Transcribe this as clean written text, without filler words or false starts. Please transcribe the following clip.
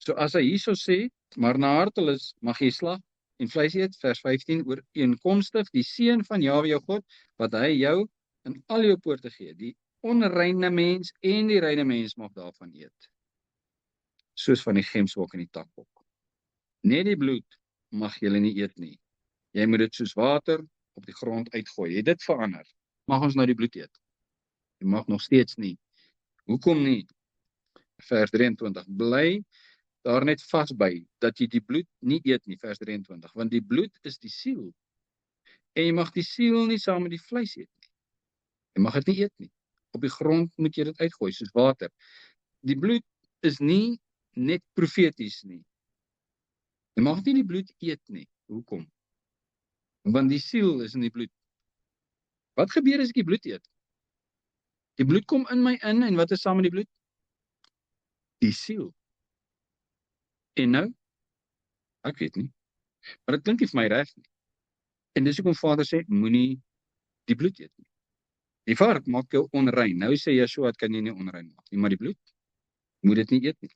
So as hy hierso sê, maar na hartelis mag jy slag en vleis eet, vers 15, ooreenkomstig die seun van Jahwe jou God, wat hy jou in al jou poorte gee. Die onreine mens en die reine mens mag daarvan eet, soos van die gemsbok en die takbok. Net die bloed mag julle nie eet nie. Jy moet dit soos water op die grond uitgooi. Het dit verander? Mag ons nou die bloed eet? Jy mag nog steeds nie. Hoekom nie? Vers 23. Bly daar net vas by, dat jy die bloed nie eet nie, vers 23. Want die bloed is die siel. En jy mag die siel nie saam met die vleis eet nie. Jy mag dit nie eet nie. Op die grond moet jy dit uitgooi, soos water. Die bloed is nie net profeties nie. Jy mag nie die bloed eet nie. Hoekom? Want die siel is in die bloed. Wat gebeur as ek die bloed eet? Die bloed kom in my in, en wat is saam met die bloed? Die siel. En nou? Ek weet nie. Maar dit klink nie vir my reg nie. En dis hoekom Vader sê, moenie die bloed eet nie. Die vark maak jou onrein. Nou sê Yeshua, het kan jy nie onrein maak nie, maar die bloed, moet dit nie eet nie.